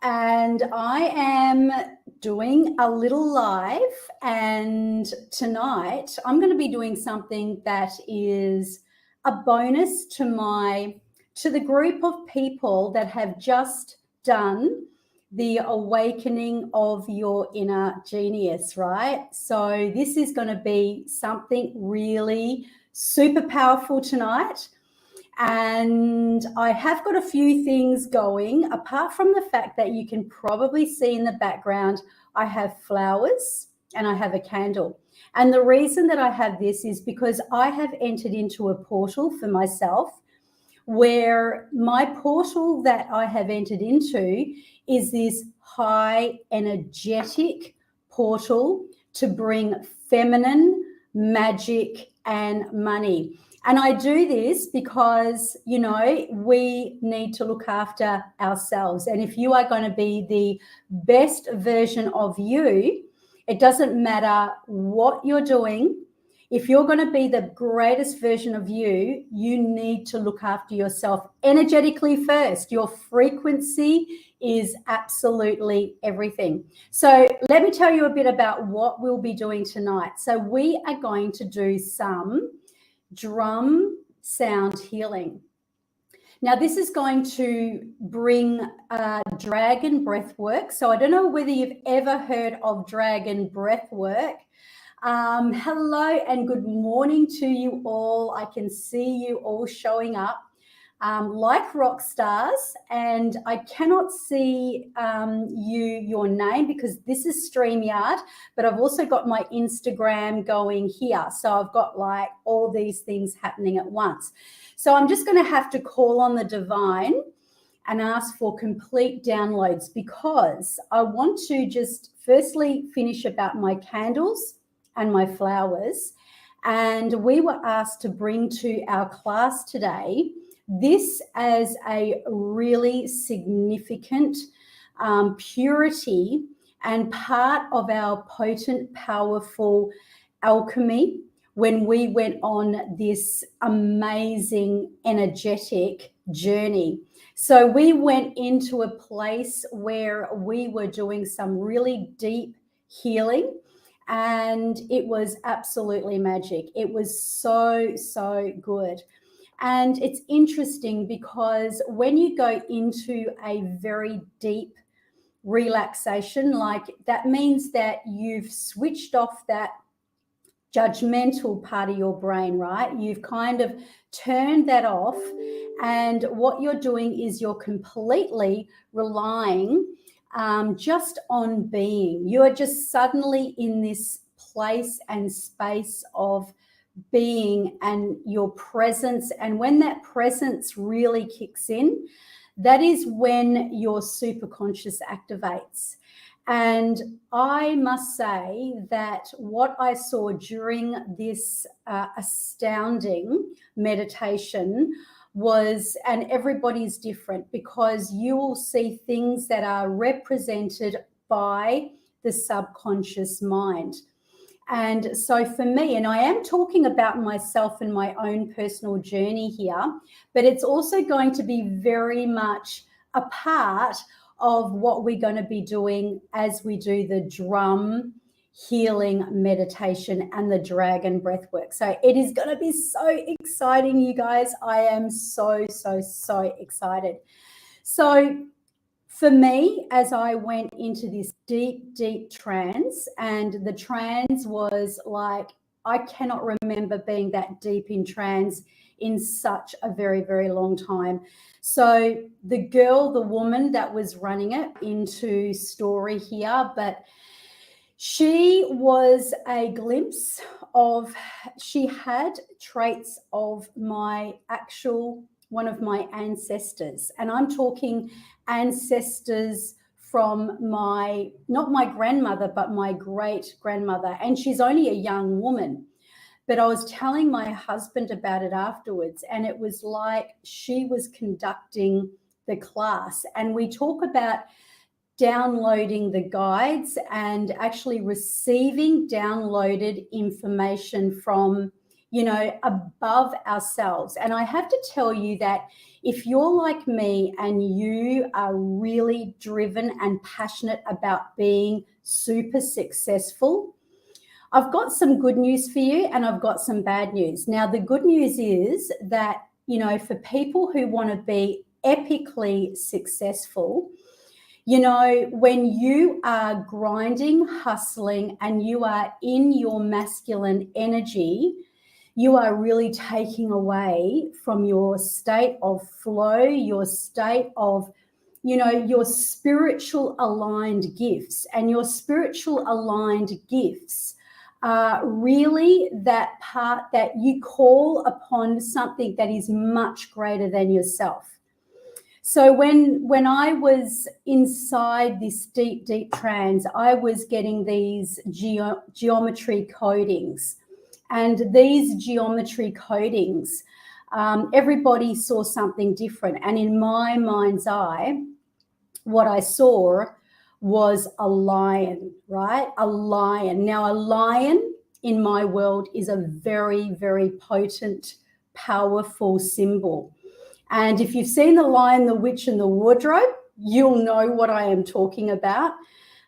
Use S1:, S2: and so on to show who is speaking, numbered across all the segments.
S1: and I am doing a little live, and tonight I'm going to be doing something that is a bonus to the group of people that have just done the awakening of your inner genius, right? So this is going to be something really super powerful tonight. And I have got a few things going, apart from the fact that you can probably see in the background, I have flowers and I have a candle. And the reason that I have this is because I have entered into a portal for myself, where my portal that I have entered into is this high energetic portal to bring feminine magic and money. And I do this because, you know, we need to look after ourselves. And if you are going to be the best version of you, it doesn't matter what you're doing. If you're going to be the greatest version of you, you need to look after yourself energetically first. Your frequency is absolutely everything. So let me tell you a bit about what we'll be doing tonight. So we are going to do some drum sound healing. Now, this is going to bring dragon breath work. So I don't know whether you've ever heard of dragon breath work. Hello and good morning to you all. I can see you all showing up like rock stars, and I cannot see your name because this is StreamYard, but I've also got my Instagram going here. So I've got like all these things happening at once. So I'm just going to have to call on the divine and ask for complete downloads, because I want to just firstly finish about my candles and my flowers. And we were asked to bring to our class today this as a really significant purity and part of our potent, powerful alchemy when we went on this amazing energetic journey. So we went into a place where we were doing some really deep healing, and it was absolutely magic. It was so, so good. And it's interesting because when you go into a very deep relaxation, like that means that you've switched off that judgmental part of your brain, right? You've kind of turned that off. And what you're doing is you're completely relying just on being. You are just suddenly in this place and space of being and your presence. And when that presence really kicks in, that is when your superconscious activates. And I must say that what I saw during this astounding meditation was, and everybody's different, because you will see things that are represented by the subconscious mind. And so for me, and I am talking about myself and my own personal journey here, but it's also going to be very much a part of what we're going to be doing as we do the drum healing meditation and the dragon breath work. So it is going to be so exciting, you guys. I am so, so, so excited. So for me, as I went into this deep, deep trance, and the trance was like, I cannot remember being that deep in trance in such a very, very long time. So the woman that was running it into story here, but she was a glimpse of, she had traits of one of my ancestors. And I'm talking ancestors from not my grandmother, but my great grandmother. And she's only a young woman. But I was telling my husband about it afterwards, and it was like she was conducting the class. And we talk about downloading the guides and actually receiving downloaded information from above ourselves. And I have to tell you that if you're like me and you are really driven and passionate about being super successful, I've got some good news for you and I've got some bad news. Now, the good news is that, for people who want to be epically successful, when you are grinding, hustling, and you are in your masculine energy, you are really taking away from your state of flow, your state of, your spiritual aligned gifts. And your spiritual aligned gifts are really that part that you call upon something that is much greater than yourself. So when I was inside this deep, deep trance, I was getting these geometry codings. And these geometry codings, everybody saw something different. And in my mind's eye, what I saw was a lion, right? A lion. Now, a lion in my world is a very, very potent, powerful symbol. And if you've seen The Lion, the Witch, and the Wardrobe, you'll know what I am talking about.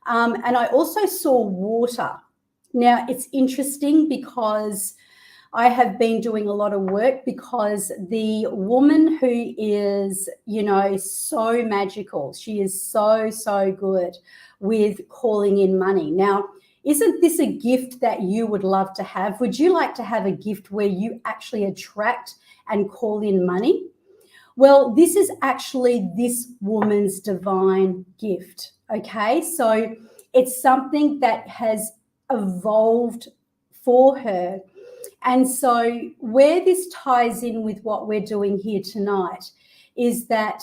S1: And I also saw water. Now, it's interesting because I have been doing a lot of work because the woman who is, so magical, she is so, so good with calling in money. Now, isn't this a gift that you would love to have? Would you like to have a gift where you actually attract and call in money? Well, this is actually this woman's divine gift, okay? So it's something that has evolved for her. And so where this ties in with what we're doing here tonight is that,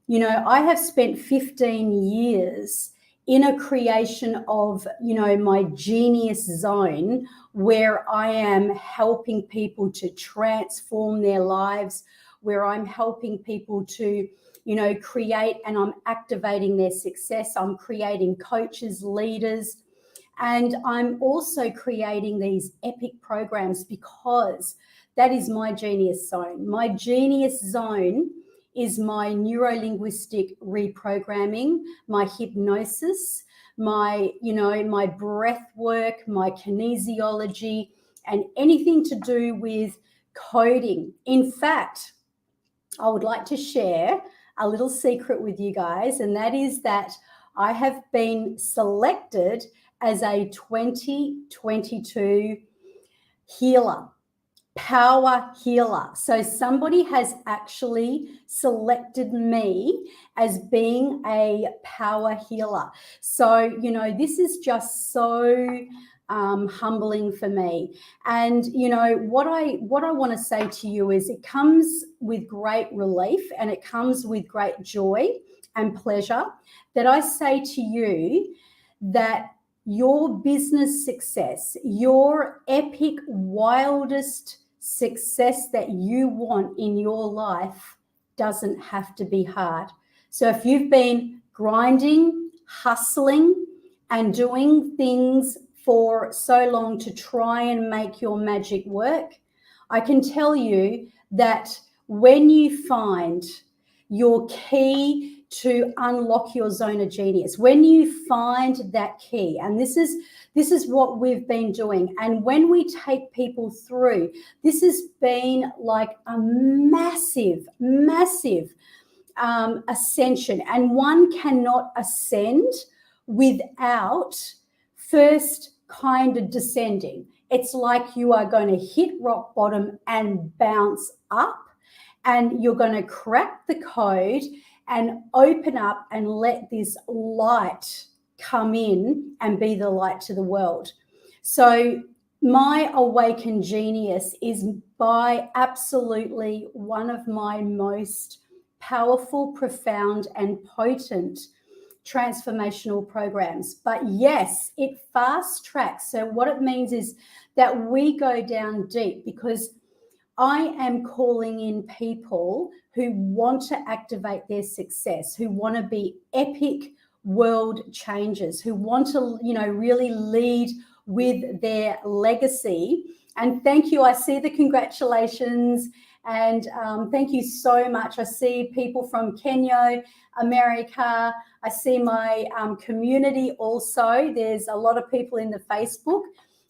S1: I have spent 15 years in a creation of, my genius zone where I am helping people to transform their lives, where I'm helping people to, create, and I'm activating their success. I'm creating coaches, leaders, and I'm also creating these epic programs because that is my genius zone. My genius zone is my neuro-linguistic reprogramming, my hypnosis, my breath work, my kinesiology, and anything to do with coding. In fact, I would like to share a little secret with you guys, and that is that I have been selected as a 2022 healer, power healer. So somebody has actually selected me as being a power healer. So, this is just so humbling for me. And, what I want to say to you is it comes with great relief and it comes with great joy and pleasure that I say to you that your business success, your epic, wildest success that you want in your life doesn't have to be hard. So if you've been grinding, hustling, and doing things for so long to try and make your magic work, I can tell you that when you find your key to unlock your zone of genius, when you find that key, and this is what we've been doing, and when we take people through, this has been like a massive ascension, and one cannot ascend without first kind of descending. It's like you are going to hit rock bottom and bounce up, and you're going to crack the code and open up and let this light come in and be the light to the world. So my awakened genius is by absolutely one of my most powerful, profound, and potent transformational programs. But yes, it fast tracks. So what it means is that we go down deep because I am calling in people who want to activate their success, who want to be epic world changers, who want to, really lead with their legacy And thank you. I see the congratulations. And thank you so much. I see people from Kenya, America. I see my community also. There's a lot of people in the Facebook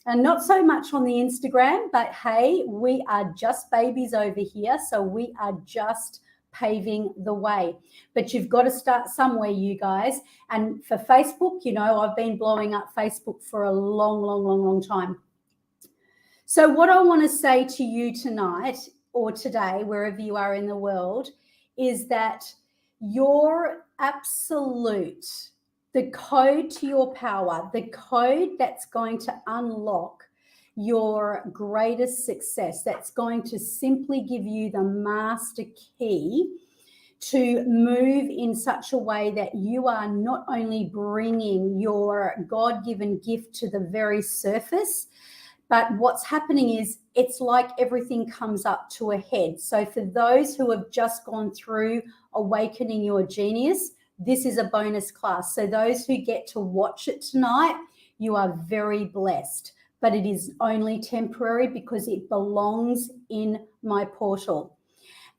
S1: and not so much on the Instagram, but hey, we are just babies over here. So we are just paving the way. But you've got to start somewhere, you guys. And for Facebook, you know, I've been blowing up Facebook for a long time. So what I want to say to you tonight or today, wherever you are in the world, is that your absolute, the code to your power, the code that's going to unlock your greatest success, that's going to simply give you the master key to move in such a way that you are not only bringing your God-given gift to the very surface, but what's happening is it's like everything comes up to a head. So for those who have just gone through Awakening Your Genius, this is a bonus class. So those who get to watch it tonight, you are very blessed. But it is only temporary because it belongs in my portal.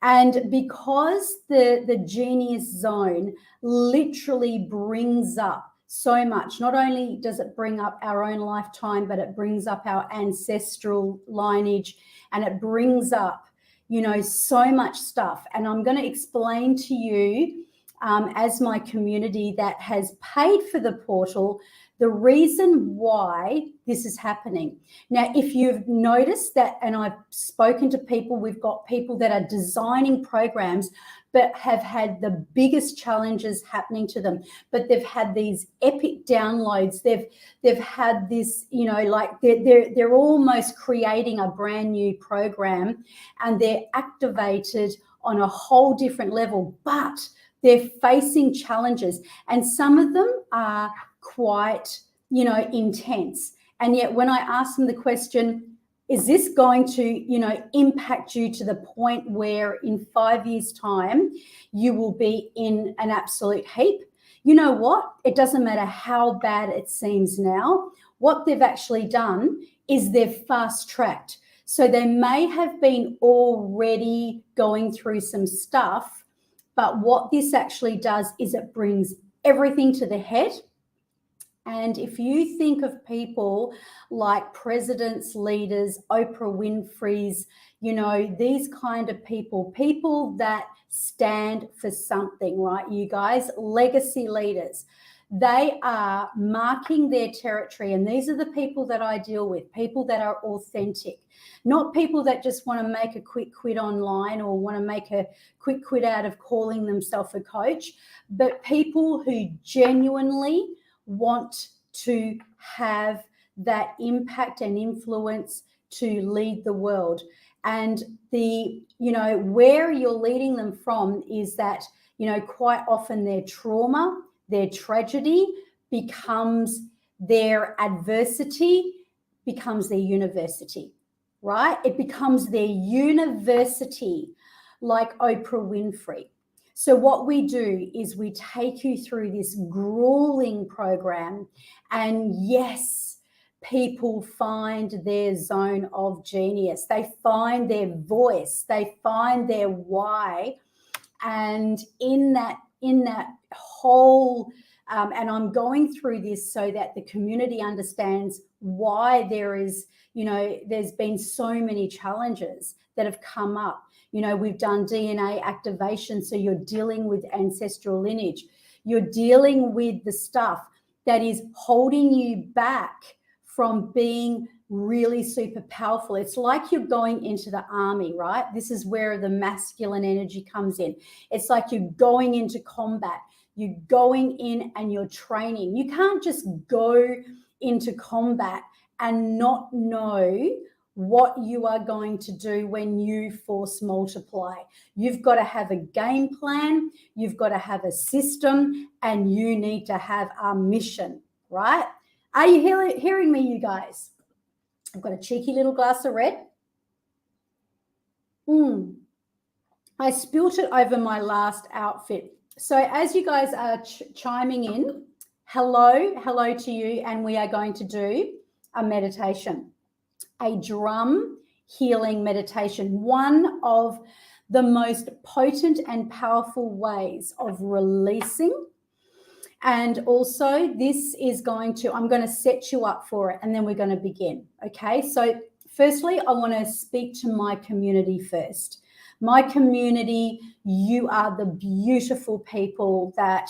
S1: And because the genius zone literally brings up so much, not only does it bring up our own lifetime, but it brings up our ancestral lineage, and it brings up, you know, so much stuff. And I'm going to explain to you as my community that has paid for the portal, the reason why this is happening. Now, if you've noticed that, and I've spoken to people, we've got people that are designing programs but have had the biggest challenges happening to them, but they've had these epic downloads. They've had this, you know, like they're almost creating a brand new program, and they're activated on a whole different level, but they're facing challenges, and some of them are quite, you know, intense. And yet when I ask them the question, is this going to, you know, impact you to the point where in 5 years' time you will be in an absolute heap? You know what? It doesn't matter how bad it seems now. What they've actually done is they've fast-tracked. So they may have been already going through some stuff, but what this actually does is it brings everything to the head. And if you think of people like presidents, leaders, Oprah Winfrey's, you know, these kind of people that stand for something, right, you guys, legacy leaders, they are marking their territory. And these are the people that I deal with, people that are authentic, not people that just want to make a quick quid online or want to make a quick quid out of calling themselves a coach, but people who genuinely want to have that impact and influence to lead the world. And the, you know, where you're leading them from is that, you know, quite often their trauma, their tragedy becomes their adversity, becomes their university, right? It becomes their university, like Oprah Winfrey. So what we do is we take you through this grueling program, and yes, people find their zone of genius. They find their voice, they find their why. And in that whole, and I'm going through this so that the community understands why there is, you know, there's been so many challenges that have come up. You know, we've done DNA activation, so you're dealing with ancestral lineage. You're dealing with the stuff that is holding you back from being really super powerful. It's like you're going into the army, right? This is where the masculine energy comes in. It's like you're going into combat. You're going in and you're training. You can't just go into combat and not know what you are going to do when you force multiply. You've got to have a game plan, you've got to have a system, and you need to have a mission, right? Are you hearing me, you guys? I've got a cheeky little glass of red. I spilt it over my last outfit. So as you guys are chiming in, hello to you, and we are going to do a meditation. a drum healing meditation, one of the most potent and powerful ways of releasing. And also this is I'm going to set you up for it, and then we're going to begin. Okay. So firstly, I want to speak to my community first. My community, you are the beautiful people that,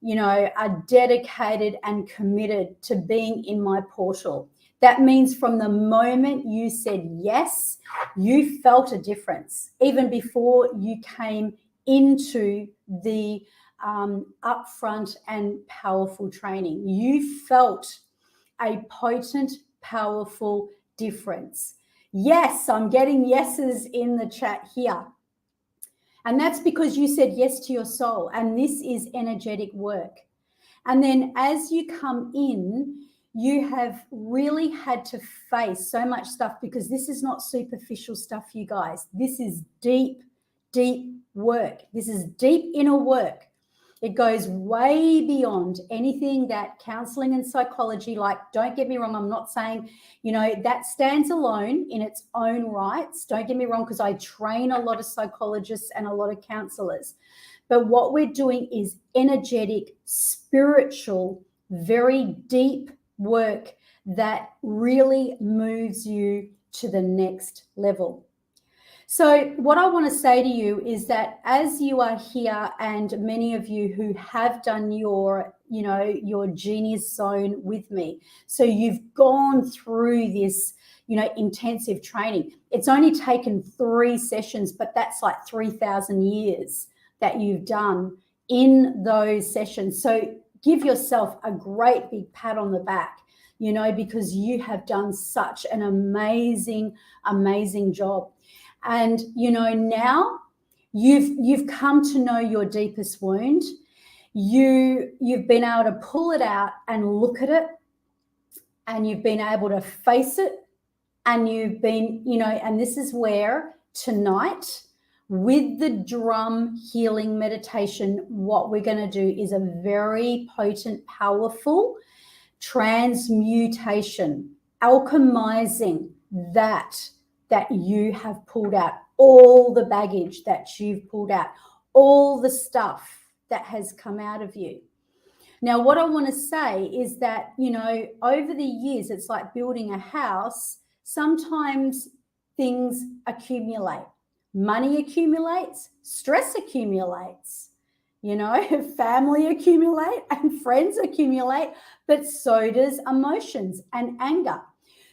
S1: are dedicated and committed to being in my portal. That means from the moment you said yes, you felt a difference. Even before you came into the upfront and powerful training, you felt a potent, powerful difference. Yes, I'm getting yeses in the chat here. And that's because you said yes to your soul. And this is energetic work. And then as you come in, you have really had to face so much stuff, because this is not superficial stuff, you guys. This is deep, deep work. This is deep inner work. It goes way beyond anything that counseling and psychology, like, don't get me wrong, I'm not saying, that stands alone in its own rights. Don't get me wrong, because I train a lot of psychologists and a lot of counselors. But what we're doing is energetic, spiritual, very deep work that really moves you to the next level. So what I want to say to you is that as you are here, and many of you who have done your genius zone with me, so you've gone through this, intensive training. It's only taken 3 sessions, but that's like 3,000 years that you've done in those sessions. So give yourself a great big pat on the back, because you have done such an amazing, amazing job. And, now you've come to know your deepest wound. You've been able to pull it out and look at it, and you've been able to face it, and you've been, and this is where tonight, with the drum healing meditation, what we're going to do is a very potent, powerful transmutation, alchemizing that you have pulled out, all the baggage that you've pulled out, all the stuff that has come out of you. Now, what I want to say is that, over the years, it's like building a house. Sometimes things accumulate. Money accumulates, stress accumulates, family accumulate and friends accumulate, but so does emotions and anger.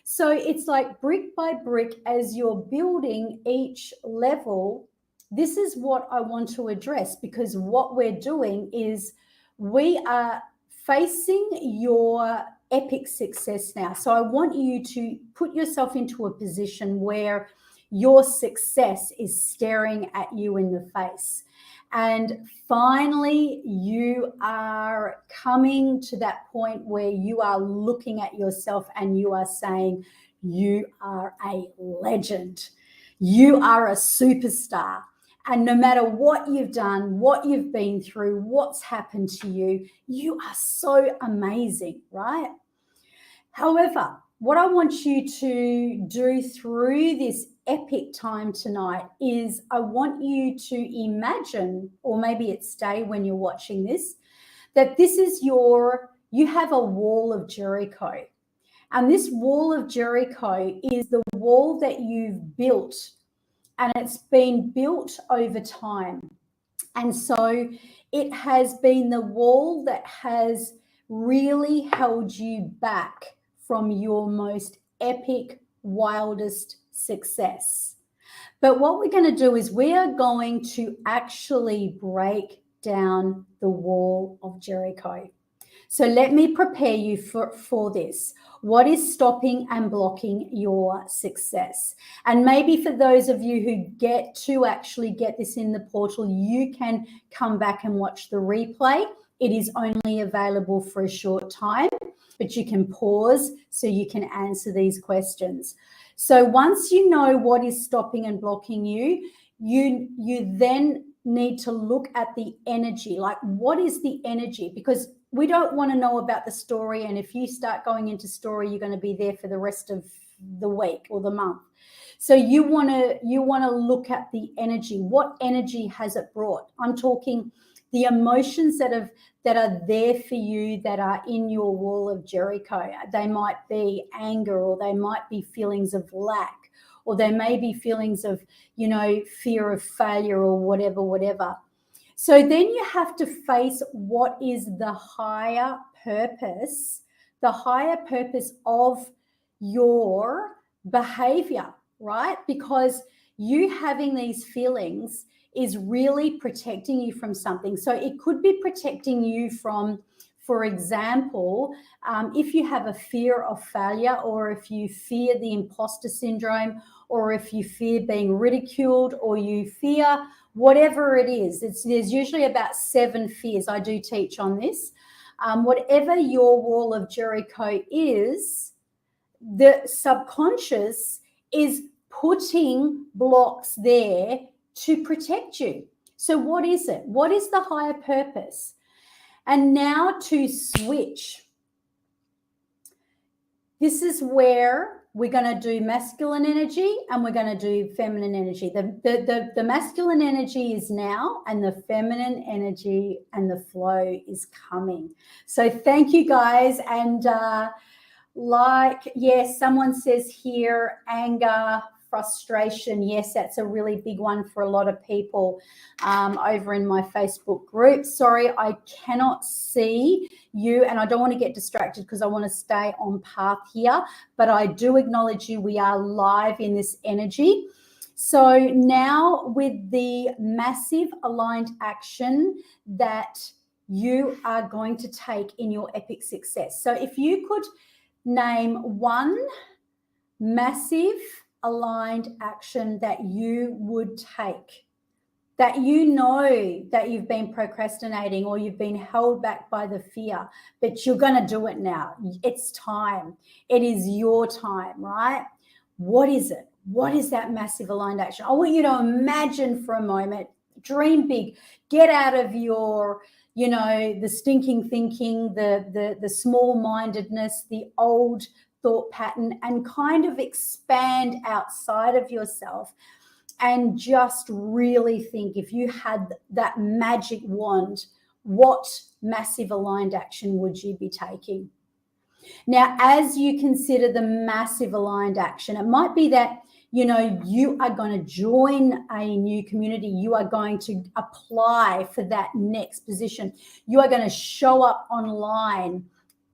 S1: So it's like brick by brick, as you're building each level, this is what I want to address, because what we're doing is we are facing your epic success now. So I want you to put yourself into a position where your success is staring at you in the face. And finally, you are coming to that point where you are looking at yourself and you are saying, you are a legend. You are a superstar. And no matter what you've done, what you've been through, what's happened to you, you are so amazing, right? However, what I want you to do through this epic time tonight is I want you to imagine, or maybe it's day when you're watching this, that this is you have a wall of Jericho. And this wall of Jericho is the wall that you've built, and it's been built over time. And so it has been the wall that has really held you back from your most epic, wildest success. But what we're going to do is we are going to actually break down the wall of Jericho. So let me prepare you for this. What is stopping and blocking your success? And maybe for those of you who get to actually get this in the portal, you can come back and watch the replay. It is only available for a short time, but you can pause so you can answer these questions. So once you know what is stopping and blocking you, you then need to look at the energy. Like, what is the energy? Because we don't want to know about the story. And if you start going into story, you're going to be there for the rest of the week or the month. So you want to look at the energy. What energy has it brought? I'm talking the emotions that are there for you, that are in your wall of Jericho. They might be anger, or they might be feelings of lack, or they may be feelings of, fear of failure, or whatever. So then you have to face what is the higher purpose of your behavior, right? Because you having these feelings is really protecting you from something. So it could be protecting you from, for example, if you have a fear of failure, or if you fear the imposter syndrome, or if you fear being ridiculed, or you fear whatever it is. There's usually about 7 fears. I do teach on this. Whatever your wall of Jericho is, the subconscious is putting blocks there to protect you. So what is it? What is the higher purpose? And now to switch. This is where we're going to do masculine energy and we're going to do feminine energy. The masculine energy is now, and the feminine energy and the flow is coming. So thank you, guys. And yes, someone says here, anger, frustration. Yes, that's a really big one for a lot of people over in my Facebook group. Sorry, I cannot see you, and I don't want to get distracted because I want to stay on path here, but I do acknowledge you. We are live in this energy. So now with the massive aligned action that you are going to take in your epic success. So if you could name one massive aligned action that you would take, that you know that you've been procrastinating or you've been held back by the fear, but you're going to do it now. It's time. It is your time, right? What is it? What is that massive aligned action? I want you to imagine for a moment, dream big, get out of your, the stinking thinking, the small-mindedness, the old thought pattern, and kind of expand outside of yourself and just really think, if you had that magic wand, what massive aligned action would you be taking? Now, as you consider the massive aligned action, it might be that, you are going to join a new community. You are going to apply for that next position. You are going to show up online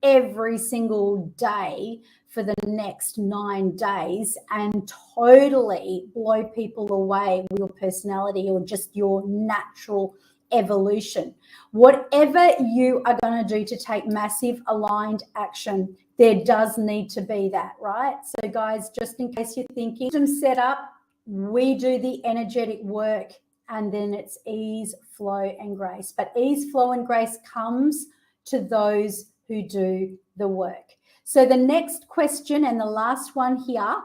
S1: every single day for the next 9 days and totally blow people away with your personality or just your natural evolution. Whatever you are going to do to take massive aligned action, there does need to be that, right? So guys, just in case you're thinking, system set up, we do the energetic work, and then it's ease, flow, and grace. But ease, flow, and grace comes to those who do the work. So the next question, and the last one here,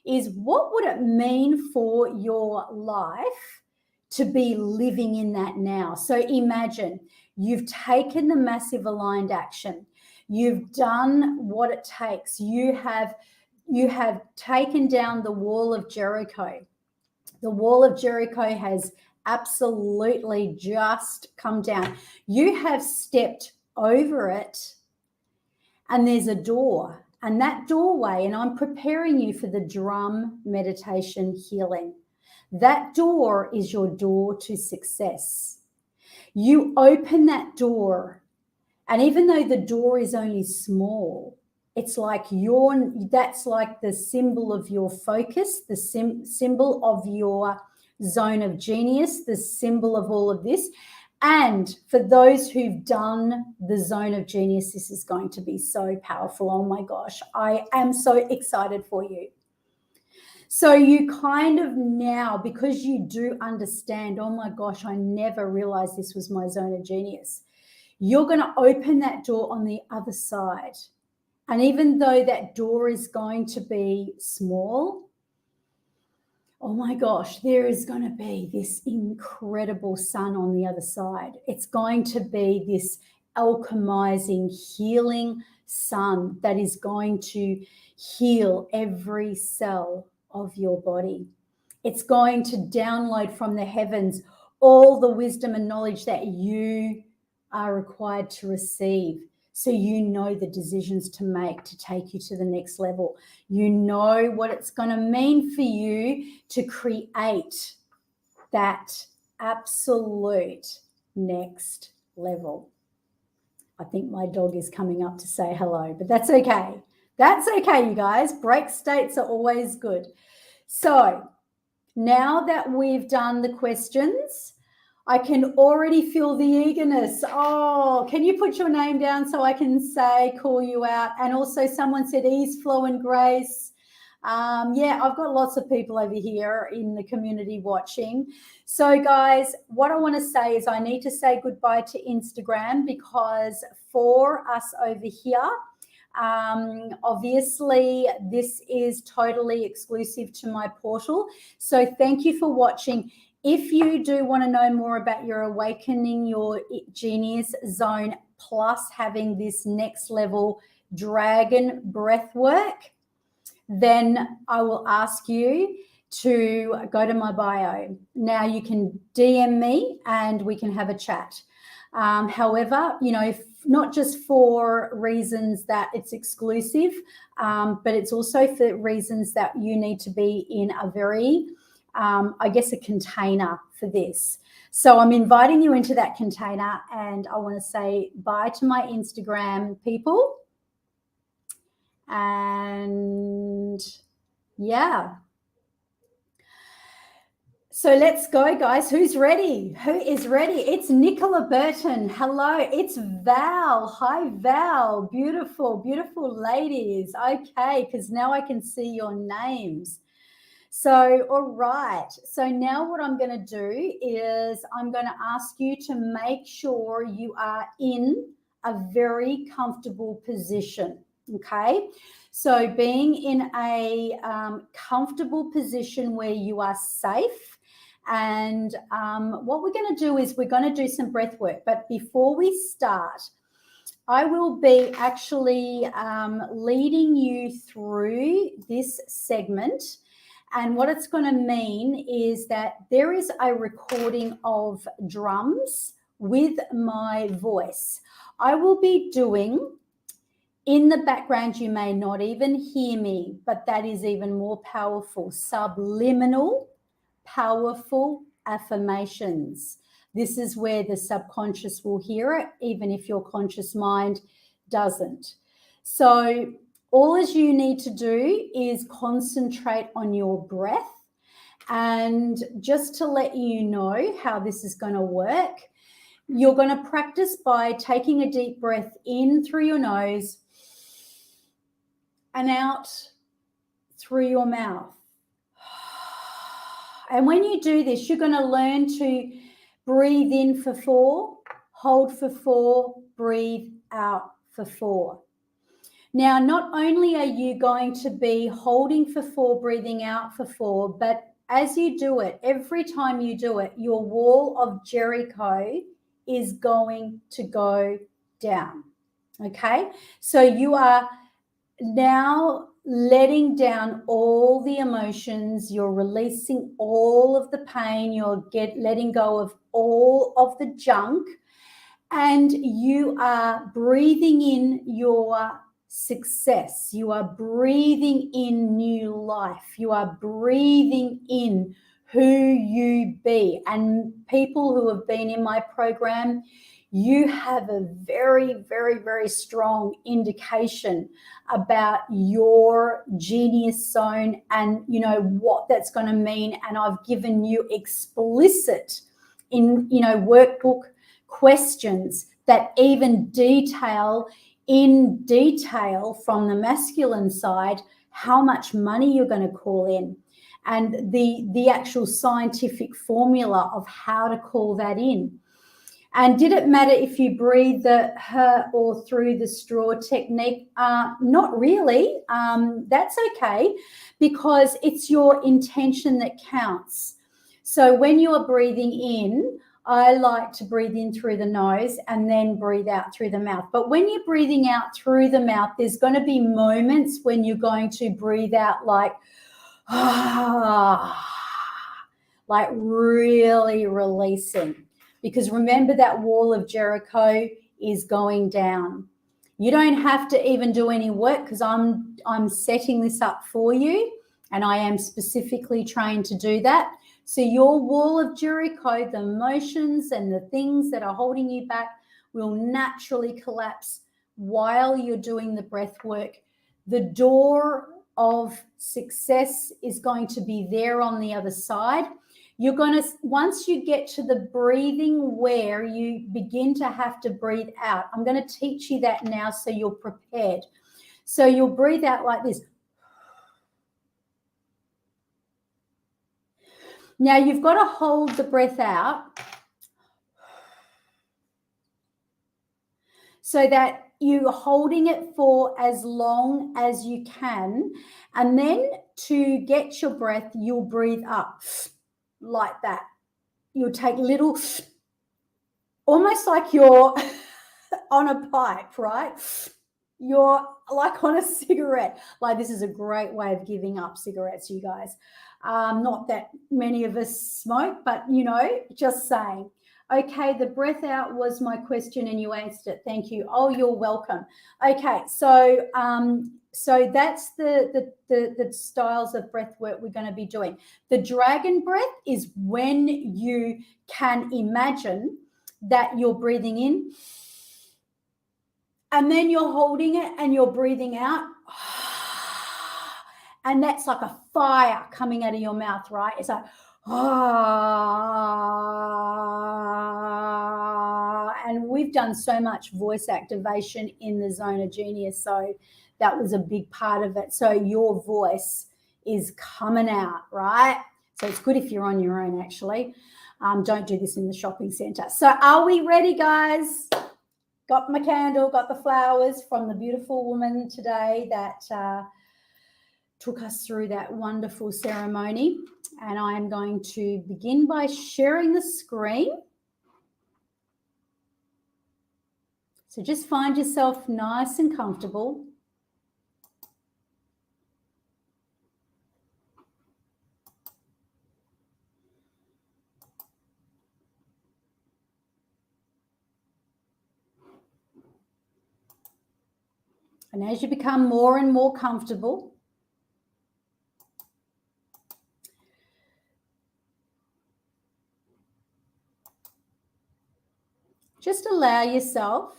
S1: is what would it mean for your life to be living in that now? So imagine you've taken the massive aligned action. You've done what it takes. You have taken down the wall of Jericho. The wall of Jericho has absolutely just come down. You have stepped over it, and there's a door. And that doorway, and I'm preparing you for the drum meditation healing. That door is your door to success. You open that door, and even though the door is only small, it's like that's like the symbol of your focus, the symbol of your zone of genius, the symbol of all of this. And for those who've done the zone of genius, this is going to be so powerful. Oh my gosh, I am so excited for you. So you kind of now, because you do understand, oh my gosh, I never realized this was my zone of genius. You're going to open that door on the other side. And even though that door is going to be small, oh my gosh, there is going to be this incredible sun on the other side. It's going to be this alchemizing, healing sun that is going to heal every cell of your body. It's going to download from the heavens all the wisdom and knowledge that you are required to receive, so you know the decisions to make to take you to the next level. You know what it's going to mean for you to create that absolute next level. I think my dog is coming up to say hello, but that's okay. That's okay, you guys. Break states are always good. So now that we've done the questions, I can already feel the eagerness. Oh, can you put your name down so I can call you out? And also someone said ease, flow, and grace. Yeah, I've got lots of people over here in the community watching. So guys, what I want to say is I need to say goodbye to Instagram, because for us over here, obviously this is totally exclusive to my portal. So thank you for watching. If you do want to know more about your awakening, your genius zone, plus having this next level dragon breath work, then I will ask you to go to my bio. Now you can DM me and we can have a chat. However, you know, not just for reasons that it's exclusive, but it's also for reasons that you need to be in a very, I guess, a container for this. So I'm inviting you into that container, and I want to say bye to my Instagram people. And yeah. So let's go, guys. Who's ready? Who is ready? It's Nicola Burton. Hello. It's Val. Hi, Val. Beautiful, beautiful ladies. Okay, because now I can see your names. So, all right. So now what I'm going to do is I'm going to ask you to make sure you are in a very comfortable position. Okay. So being in a comfortable position where you are safe. And what we're going to do is we're going to do some breath work. But before we start, I will be actually leading you through this segment. And what it's going to mean is that there is a recording of drums with my voice. I will be doing, in the background, you may not even hear me, but that is even more powerful, subliminal, powerful affirmations. This is where the subconscious will hear it, even if your conscious mind doesn't. So all as you need to do is concentrate on your breath. And just to let you know how this is going to work, you're going to practice by taking a deep breath in through your nose and out through your mouth. And when you do this, you're going to learn to breathe in for 4, hold for 4, breathe out for 4. Now, not only are you going to be holding for 4, breathing out for 4, but as you do it, every time you do it, your wall of Jericho is going to go down. Okay? So you are now letting down all the emotions, you're releasing all of the pain, you're letting go of all of the junk, and you are breathing in your success. You are breathing in new life. You are breathing in who you be. And people who have been in my program, you have a very, very, very strong indication about your genius zone and, you know, what that's going to mean. And I've given you explicit workbook questions that even detail in detail from the masculine side how much money you're going to call in, and the actual scientific formula of how to call that in. And did it matter if you breathe her or through the straw technique? Not really. That's okay, because it's your intention that counts. So when you are breathing in, I like to breathe in through the nose and then breathe out through the mouth. But when you're breathing out through the mouth, there's going to be moments when you're going to breathe out like really releasing. Because remember, that wall of Jericho is going down. You don't have to even do any work because I'm setting this up for you, and I am specifically trained to do that. So your wall of Jericho, the emotions and the things that are holding you back will naturally collapse while you're doing the breath work. The door of success is going to be there on the other side. You're going to, once you get to the breathing where you begin to have to breathe out, I'm going to teach you that now so you're prepared. So you'll breathe out like this. Now you've got to hold the breath out so that you're holding it for as long as you can. And then to get your breath, you'll breathe up like that. You'll take little, almost like you're on a pipe, right? You're like on a cigarette. Like, this is a great way of giving up cigarettes, you guys. Not that many of us smoke, but, you know, just saying. Okay, the breath out was my question and you answered it. Thank you. Oh, you're welcome. Okay, so that's the styles of breath work we're going to be doing. The dragon breath is when you can imagine that you're breathing in and then you're holding it and you're breathing out. And that's like a fire coming out of your mouth, right? It's like, and we've done so much voice activation in the Zone of Genius, so that was a big part of it. So your voice is coming out, right? So it's good if you're on your own, actually. Don't do this in the shopping centre. So are we ready, guys? Got my candle, got the flowers from the beautiful woman today that took us through that wonderful ceremony. And I am going to begin by sharing the screen. So just find yourself nice and comfortable. And as you become more and more comfortable, just allow yourself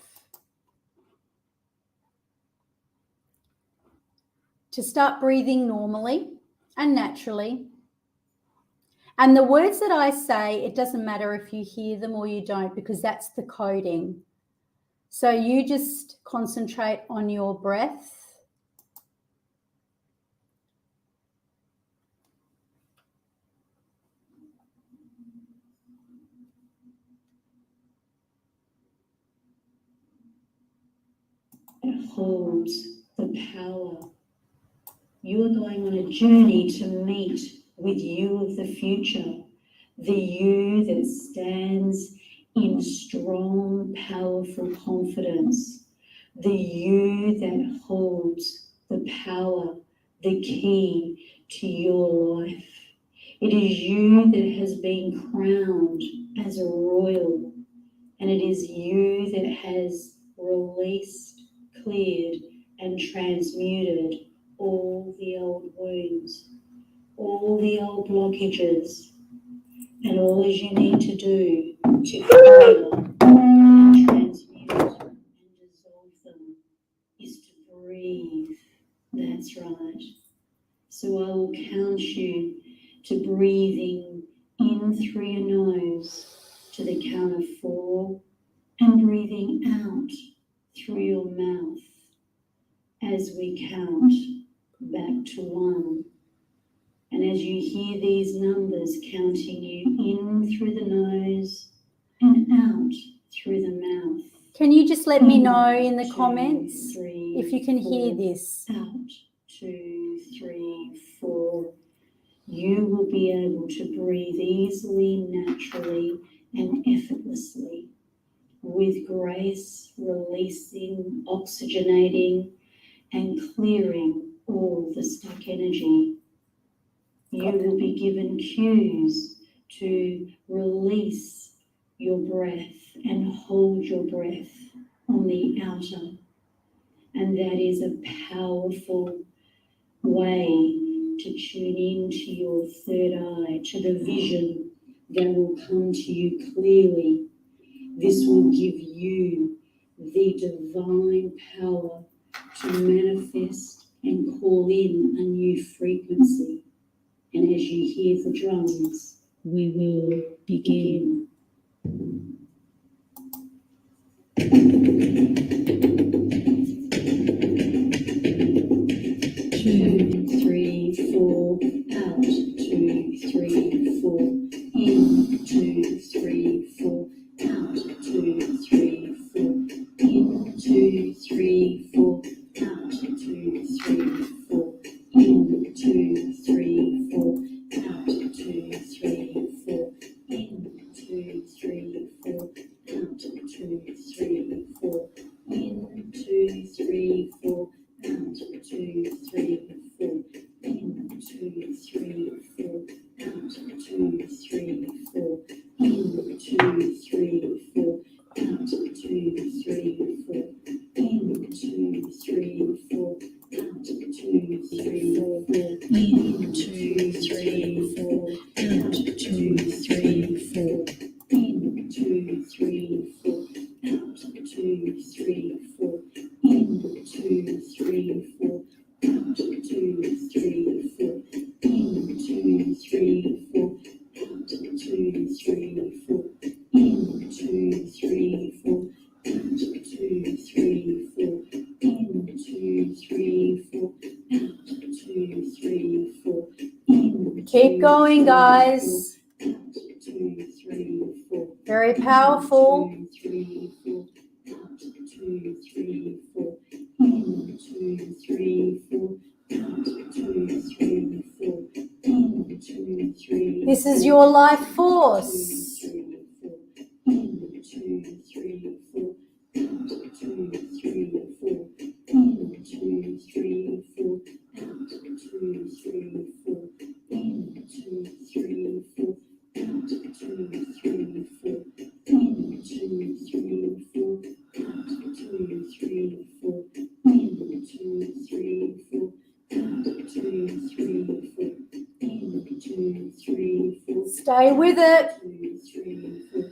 S1: to start breathing normally and naturally. And the words that I say, it doesn't matter if you hear them or you don't, because that's the coding. So you just concentrate on your breath.
S2: It holds the power. You are going on a journey to meet with you of the future, the you that stands in strong, powerful confidence, the you that holds the power, the key to your life. It is you that has been crowned as a royal, and it is you that has released, cleared, and transmuted all the old wounds, all the old blockages, and all as you need to do to clear and transmute and dissolve them is to breathe. That's right. So I will count you to breathing in through your nose to the count of 4 and breathing out through your mouth as we count back to 1. And as you hear these numbers counting you in through the nose and out through the mouth.
S1: Can you just let me know in the comments if you can hear this?
S2: Out, 2, 3, 4. You will be able to breathe easily, naturally, and effortlessly, with grace, releasing, oxygenating, and clearing all the stuck energy. You will be given cues to release your breath and hold your breath on the outer. And that is a powerful way to tune into your third eye, to the vision that will come to you clearly. This will give you the divine power to manifest and call in a new frequency. And as you hear the drums, we will begin. 2, 3, 4, out. 2, 3, 4, in. 2, 3, 4, out. 2, 3, 4, in. 2, 3, 4, out. 2, 3, 4, in. 2, 3, 4, out. 2, 3, 4, in. 2, 3, 4, out. 2, 3, 4, in. 2, 3, 4, out. 2, 3, 4, in. 2, 3, 4, out. 2, 3, 4, in. 2, 3, 4, out. 2, 3, 4, in. 2, 3, 4, out. 2, 3, 4, in. 2, 3, 4, out. 2, 3, 4, in. 2, 3, 4, out. 2, 3, 4, in. 2, 3, 4, out. 2, 3, 4, in. 2, 3, 4, out. 2, 3, 4, in. 2, 3, 4, out. 2, 3, 4, in. 2, 3, 4, out. 2, 3, 4, in.
S1: Keep going, guys.
S2: 2, 3, 4.
S1: Very powerful.
S2: 2, 3, 4, out. 2, 3, 4, in. 2, 3, 4, out. 2, 3, 4, in. 2, 3.
S1: This is your life force.
S2: 2, 3, 4, in. 2, 3, 4, out. 2, 3, 4, in. 2, 3, 4, out. 2, 3, 4, in. 2, 3, 4, out. 2, 3, 4, in. 2, 3, 4, out. 2, 3, 4, in. 2, 3, 4, out. 2, 3, 4, in. 2, 3, 4.
S1: Stay with it.
S2: 2, 3, 4,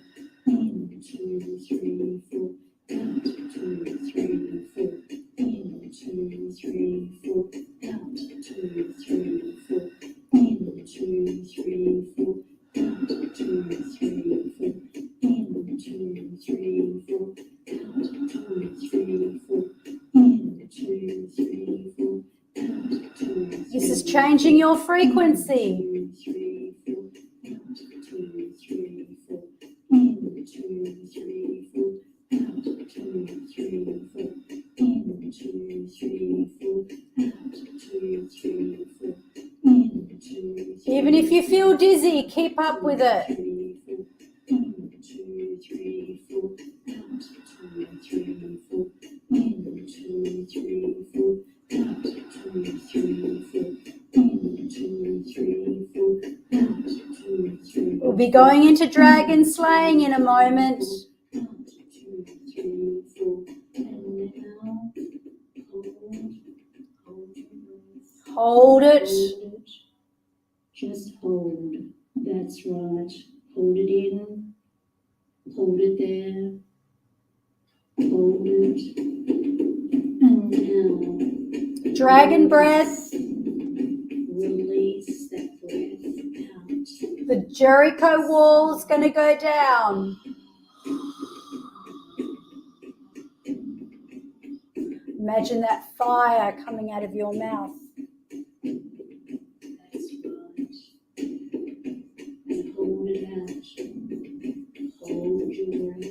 S2: in. 2, 3, 4, out. 2, 3, 4, in. 2, 3, 4, out. 2, 3, 4, in. 2, 3, 4, out. 2, 3, 4, in. 2, 3, 4, out. 2, 3, 4, in. 2, 3, 4, out. 2,
S1: This is changing your frequency.
S2: 2, 3, 4, out. 2, 3, 4, in. 2, 3, 4, out. 2, 3, 4, in. 2, 3, 4, out. 2, 3, 4, in. 2, 3,
S1: Even if you feel dizzy, keep up with it.
S2: 3, 4, in. 2, 3, 4, out. 2, 3, 4, in. 2, 3, 4, out. 2, 3, 4, in. 2, 3, 4, out. 2, 3.
S1: We'll be going into dragon slaying in a moment.
S2: 2, 3, 4, and now
S1: Hold
S2: hold
S1: it.
S2: it. Just hold. That's right. Hold it in. Hold it there. Hold it. And now.
S1: Dragon breath.
S2: Release that breath out.
S1: The Jericho wall's going to go down. Imagine that fire coming out of your mouth.
S2: That's right. And hold it out. Hold your breath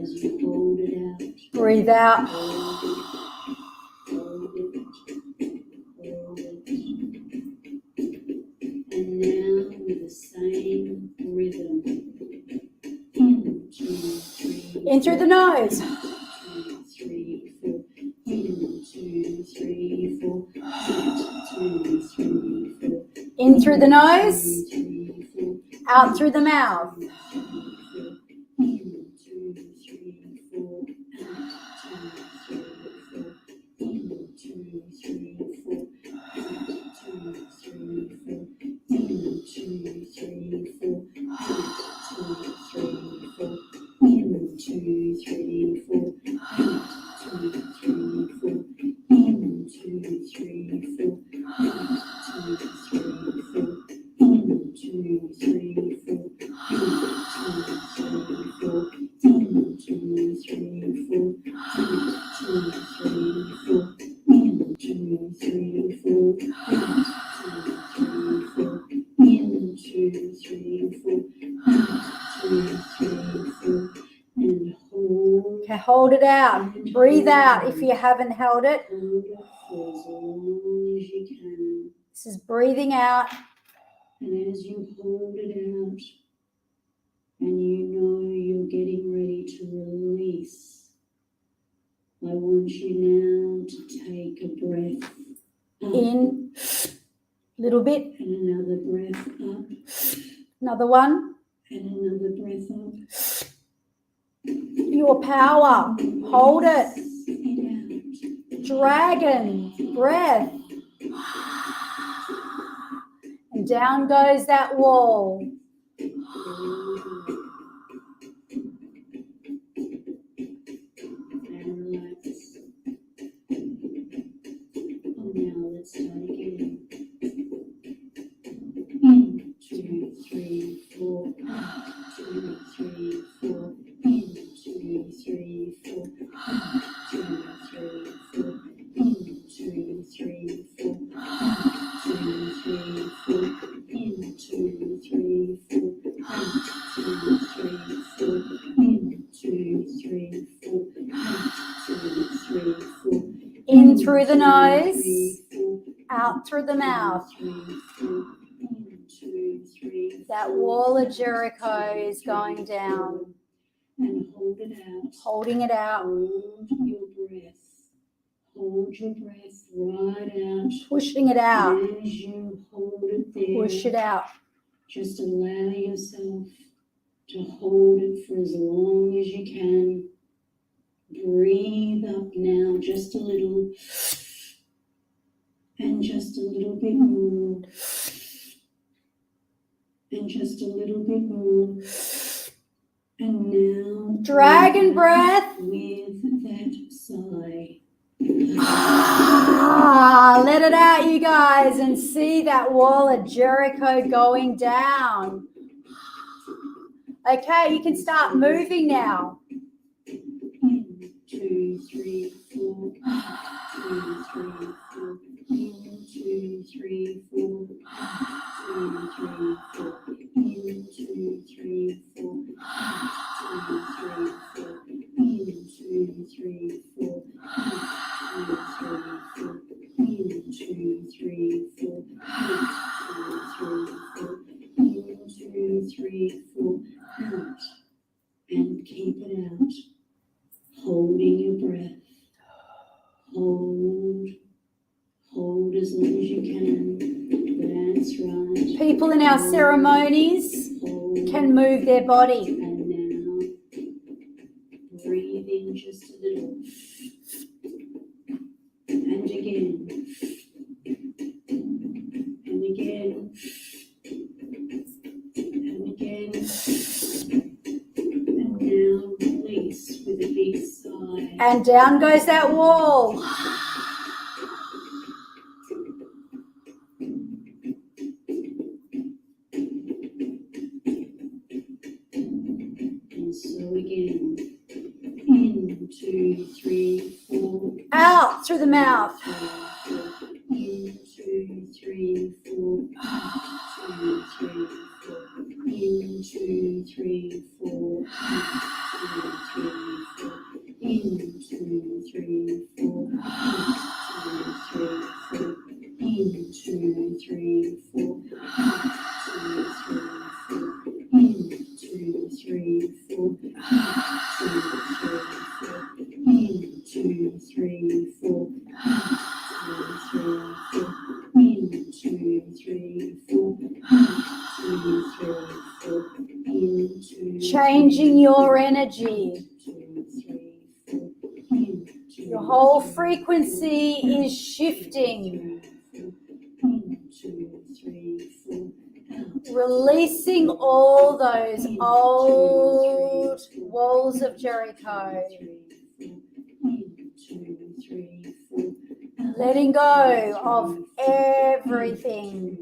S2: as you hold it out.
S1: Breathe out.
S2: Hold it. Hold it. And now with the same rhythm,
S1: In through the nose.
S2: 2, 3, 4. In, 2, 3, 4. Out, 2, 3, 4.
S1: In through the nose.
S2: 2, 3, 4.
S1: Out through the mouth.
S2: 2, 3, 4. In, 2, 3, 4.
S1: Okay, hold it out. Breathe out if you haven't held it.
S2: Hold it for as long as you can.
S1: This is breathing out.
S2: And as you hold it out, and you know you're getting ready to release, I want you now to take a breath up.
S1: In, little bit.
S2: And another breath up.
S1: Another one.
S2: And another breath up.
S1: Your power. Hold it.
S2: It out.
S1: Dragon breath. And down goes that wall.
S2: And relax. Oh, now let's start again. 2, 3, 4. 2, 3, 4. 2, 3, 4. 2, 3, 4. 2, 3, 4. 2, 3, 4. 2, 3, 4. 2, 3, 4. 2, 3, 4.
S1: In through the nose. Out through the mouth.
S2: 2, 3.
S1: That wall of Jericho is going down.
S2: And hold it out.
S1: Holding it out.
S2: Hold your breath. Hold your breath right out.
S1: Pushing it out.
S2: And as you hold it there,
S1: Push it out.
S2: just allow yourself to hold it for as long as you can. Breathe up now, just a little. And just a little bit more. And just a little bit more. And now,
S1: Dragon breath.
S2: with that sigh.
S1: Let it out, you guys, and see that wall of Jericho going down. Okay, you can start moving now.
S2: 2, 3, 4. 2, 3, 4. 2, 3, 4. 2, 3, 4. 2, 3, 4. 2, 3, 4. 2, 3, 4. 2, 3, 4. Out. And keep it out. Holding your breath. Hold as long as you can. That's right.
S1: People in our ceremonies can move their body.
S2: And now, breathe in just a little. And again. And again. And again. And now release with a big sigh.
S1: And down goes that wall.
S2: And so again. In, 2, 3, 4.
S1: Out through the mouth.
S2: 1, 2, 3, 4. 2, 3, 4. 2, 3, 4. 2, 3, 4. 2, 3, 4. 2, 3, 4. 2, 3, 4. 2, 3, 4. 2, 3, 4. 4. 1, 2, 3, 4. 1, 2, 3, 4. 1, 2,
S1: Changing your energy.
S2: 2, 3, 4. 1, 2,
S1: Your whole frequency is shifting.
S2: 1, 2, 3, 4.
S1: Releasing all those old walls of Jericho. Letting go of everything.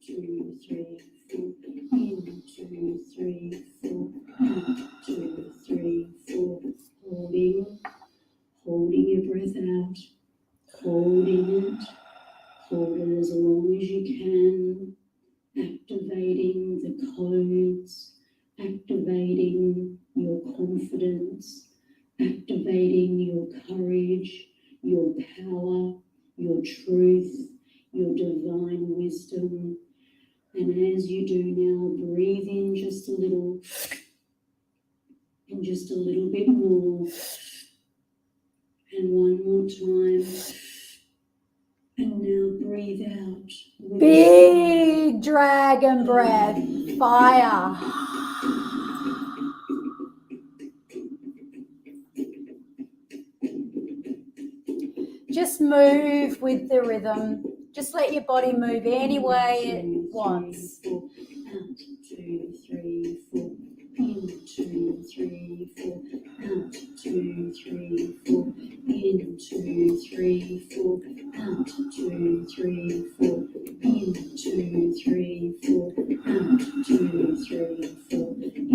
S2: 2, 3, 4. 1, 2, 3, 4. 1, 2, 3, 4. Holding your breath out. Holding it. Hold it as long as you can. Activating the codes. Activating your confidence. Activating your courage, your power, your truth, your divine wisdom. And as you do now, breathe in just a little and just a little bit more. And one more time. And now breathe out.
S1: Big dragon breath. Fire. Just move with the rhythm. Just let your body move any way it wants.
S2: 1, 2, 3, 4. 1, 2, 3, 4. 1, 2, 3, 4. 1, 2, 3, 4. 1, 2, 3, 4. 1, 2, 3, 4. 1, 2, 3, 4. 1,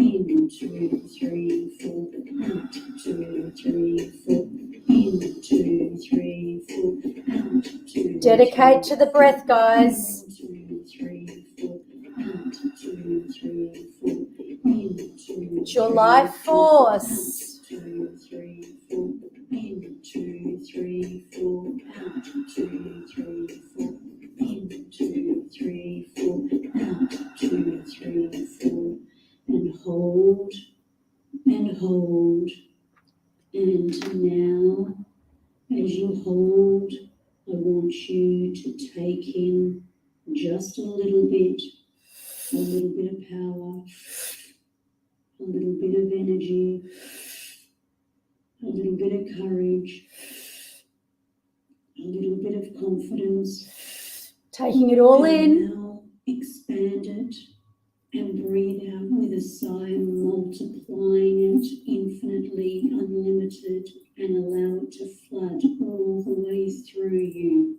S2: 2, 3, 4. 1, 2, 3, 4. 1, 2, 3, 4. 1, 2.
S1: Dedicate to the breath, guys.
S2: 1, 2, 3, 4. 1, 2, 3, 4. 1, 2.
S1: It's your life force.
S2: 2, 3, 4. 1, 2, 3, 4. 1, 2, 3, 4. 1, 2, 3, 4. 1, 2, 3, 4. And hold. And hold. And now, as you hold, I want you to take in just a little bit of power, a little bit of energy, a little bit of courage, a little bit of confidence.
S1: Taking it all
S2: And
S1: in.
S2: now expand it and breathe out with a sigh, multiplying it infinitely, unlimited, and allow it to flood all the way through you.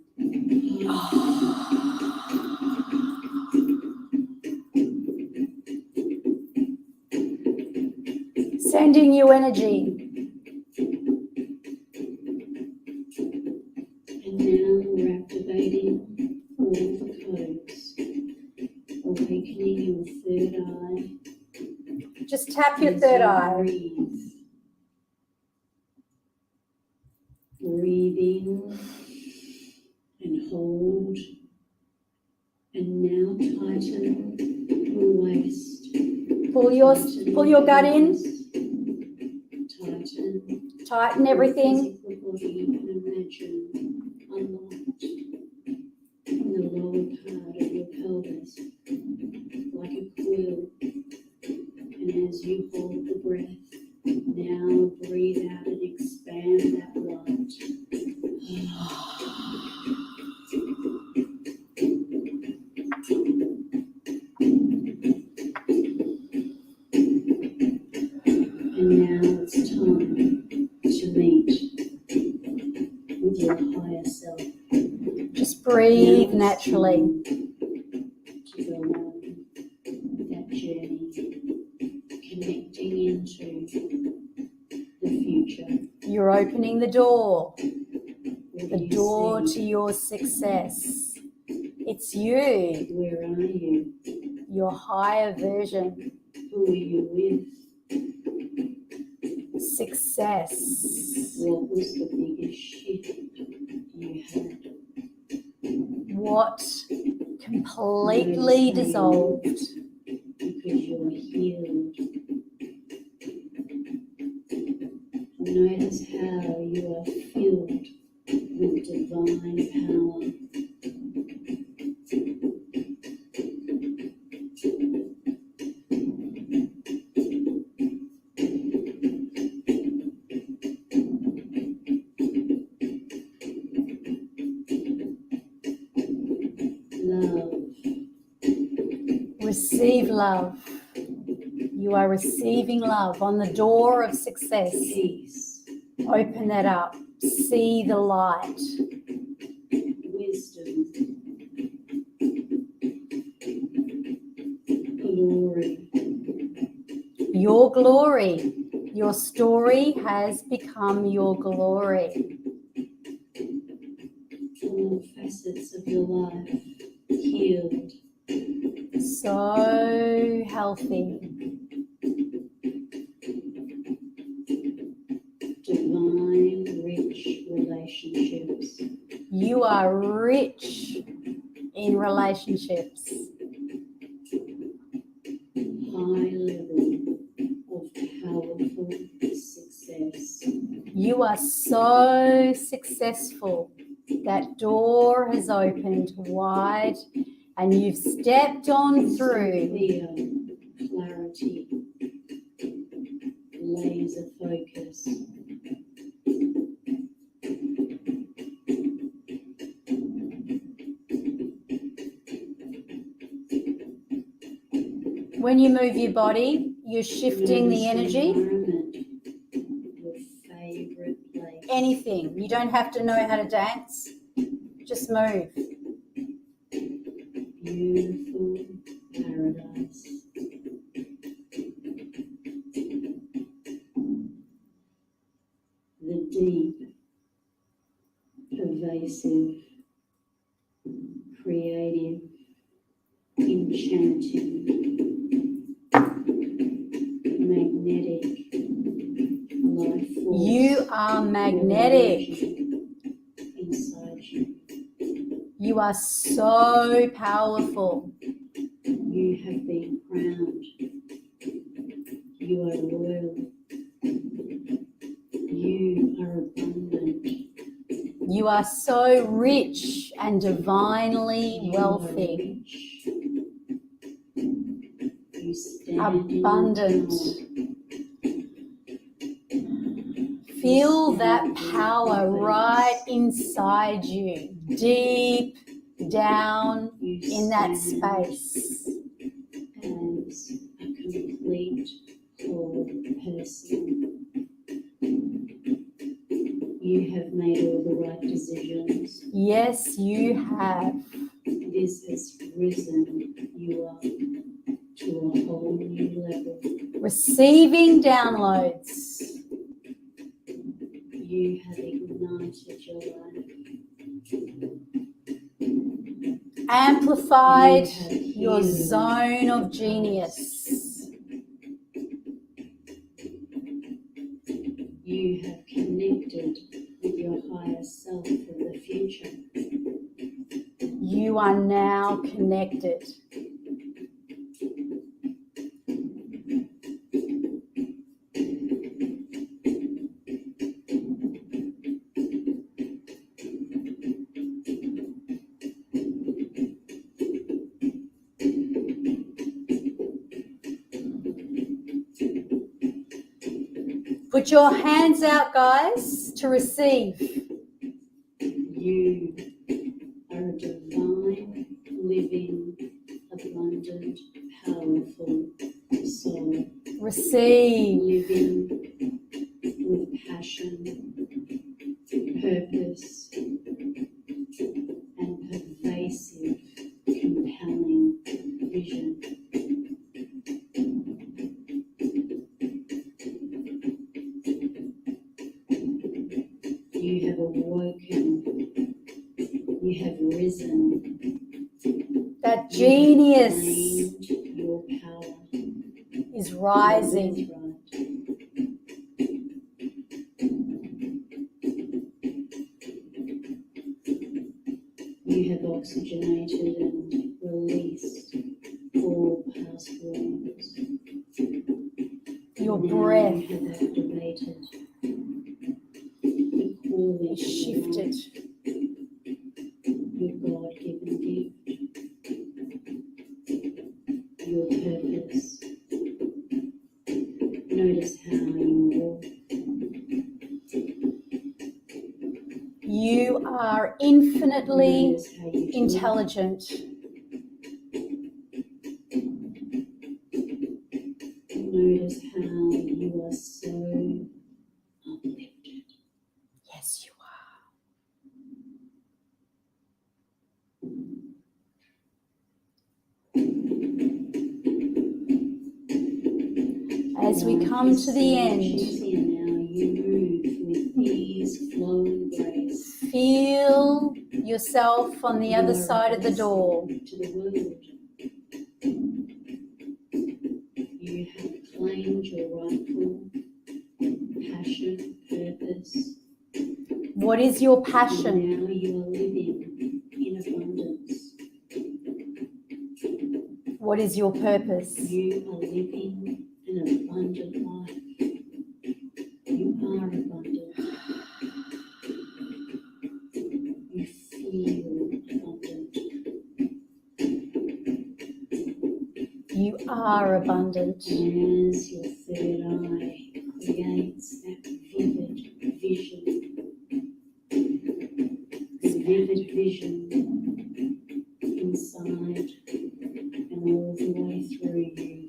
S1: Sending you energy.
S2: And now we're activating all the codes, awakening your third eye.
S1: Just tap your third eye.
S2: Breathe. Breathe in and hold. And now tighten your waist.
S1: Pull your gut in.
S2: Tighten.
S1: Tighten everything.
S2: Physical body, you can imagine a light in the lower part of your pelvis, like a quill. And as you hold the breath, now breathe out and expand that light. And now it's time to meet with your higher self.
S1: Just breathe naturally.
S2: To go on that journey, connecting into the future.
S1: You're opening the door.
S2: What
S1: The
S2: do you
S1: door
S2: see?
S1: to your success. It's you,
S2: Where are you?
S1: your higher version.
S2: Who are you with?
S1: Success.
S2: What was the biggest shift you had?
S1: What completely dissolved.
S2: Because you're healed. notice how you are filled with divine power. Love.
S1: Receive love. You are receiving love on the door of success.
S2: Peace.
S1: Open that up. See the light.
S2: Wisdom. Glory.
S1: Your glory. Your story has become your glory.
S2: All facets of your life healed.
S1: So healthy.
S2: Divine, rich relationships.
S1: You are rich in relationships.
S2: High level of powerful success.
S1: You are so successful. That door has opened wide and you've stepped on through.
S2: Clear clarity. Laser focus.
S1: When you move your body, you're shifting the energy.
S2: Your favorite place.
S1: Anything. You don't have to know how to dance. Just move.
S2: Beautiful paradise. The deep, pervasive, creative, enchanting, magnetic life force.
S1: You are magnetic.
S2: Inside you.
S1: You are so powerful.
S2: You have been crowned. You are loyal. You are abundant.
S1: You are so rich and divinely wealthy.
S2: You stand
S1: abundant. Feel that power right inside you, deep down in that space.
S2: As a complete whole person. You have made all the right decisions.
S1: Yes, you have.
S2: This has risen you up to a whole new level.
S1: Receiving downloads.
S2: You have ignited your life.
S1: Amplified your zone of genius.
S2: You have connected with your higher self of the future.
S1: You are now connected. Put your hands out, guys, to receive.
S2: You are a divine, living, abundant, powerful soul.
S1: Receive.
S2: Living with passion, purpose, and pervasive, compelling vision. You have awoken. You have risen.
S1: That genius
S2: your power
S1: is rising.
S2: You have oxygenated and released all past wounds.
S1: Your
S2: now
S1: breath.
S2: You have activated fully
S1: shifted.
S2: Your God-given gift, your purpose. Notice how you walk.
S1: You are infinitely
S2: Notice how you talk.
S1: intelligent.
S2: Notice how you are so uplifted.
S1: Yes, you are. As we come to the end,
S2: Easier now, you move with ease, flow, and grace.
S1: Feel yourself on the other side of the door.
S2: To the world. You have claimed your rightful passion, purpose.
S1: What is your passion?
S2: And now you are living in abundance.
S1: What is your purpose?
S2: You are living an abundant life. You are abundant. You feel abundant.
S1: You are abundant.
S2: And as your third eye creates that vivid vision inside and all the way through you,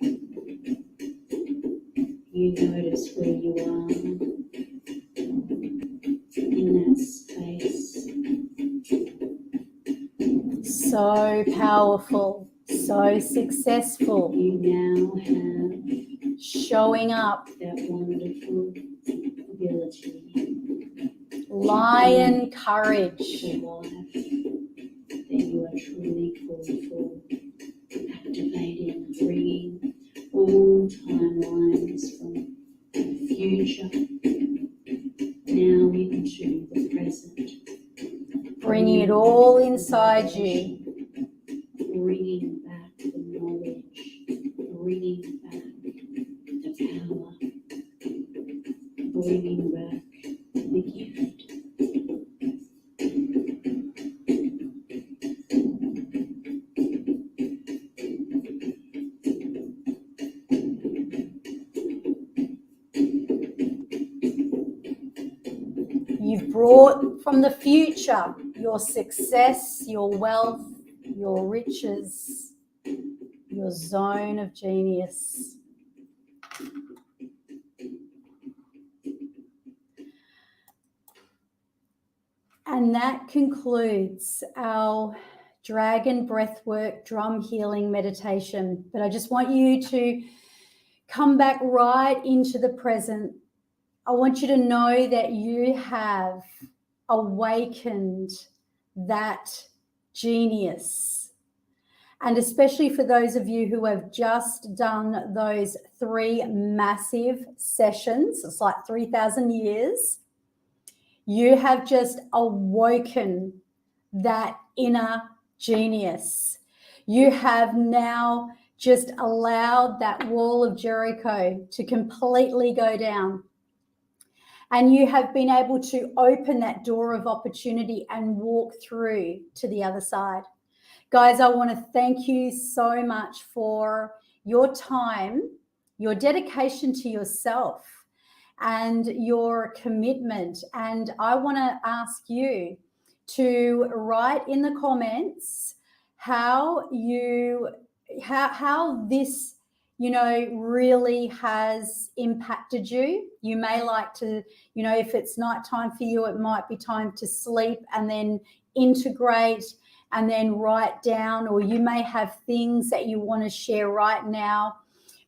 S2: you notice where you are in that space.
S1: So powerful, so successful.
S2: You now have
S1: showing up.
S2: That wonderful ability.
S1: Lion courage.
S2: For life that you are truly called for. Activating, bringing all timelines from the future now into the present.
S1: Bringing it all inside you.
S2: Bringing back the knowledge, bringing back the power, bringing back the gift.
S1: You've brought from the future your success, your wealth, your riches, your zone of genius. And that concludes our dragon breathwork drum healing meditation. But I just want you to come back right into the present. I want you to know that you have awakened that genius. And especially for those of you who have just done those 3 massive sessions, it's like 3,000 years, you have just awoken that inner genius. You have now just allowed that wall of Jericho to completely go down. And you have been able to open that door of opportunity and walk through to the other side. Guys, I want to thank you so much for your time, your dedication to yourself, and your commitment. And I want to ask you to write in the comments how this really has impacted you. You may like to, if it's nighttime for you, it might be time to sleep and then integrate and then write down, or you may have things that you want to share right now.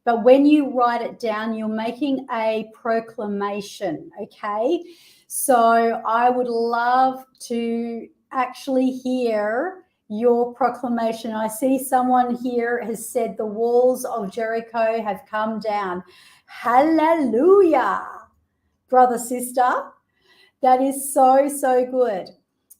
S1: But when you write it down, you're making a proclamation, okay? So I would love to actually hear your proclamation. I see someone here has said the walls of Jericho have come down. Hallelujah, brother, sister. That is so, so good.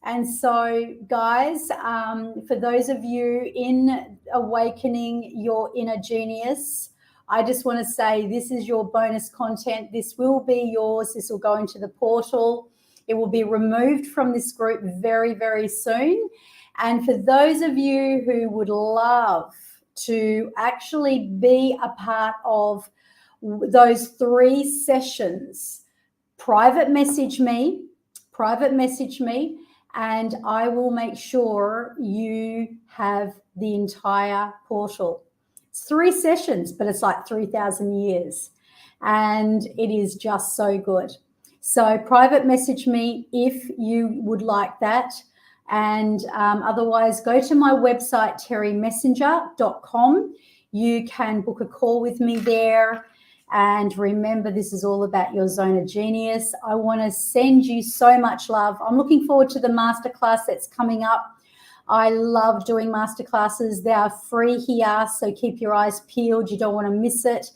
S1: And so, guys, for those of you in awakening your inner genius, I just want to say this is your bonus content. This will be yours. This will go into the portal. It will be removed from this group very, very soon. And for those of you who would love to actually be a part of those 3 sessions, private message me, and I will make sure you have the entire portal. It's 3 sessions, but it's like 3,000 years. And it is just so good. So private message me if you would like that. And otherwise, go to my website, terrymessenger.com. You can book a call with me there. And remember, this is all about your zone of genius. I want to send you so much love. I'm looking forward to the masterclass that's coming up. I love doing masterclasses. They are free here, so keep your eyes peeled. You don't want to miss it,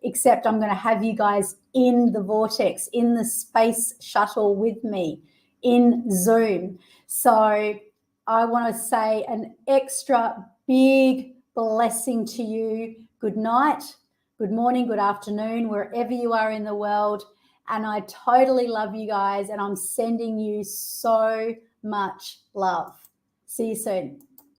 S1: except I'm going to have you guys in the vortex, in the space shuttle with me, in Zoom. So I want to say an extra big blessing to you. Good night, good morning, good afternoon, wherever you are in the world. And I totally love you guys, and I'm sending you so much love. See you soon.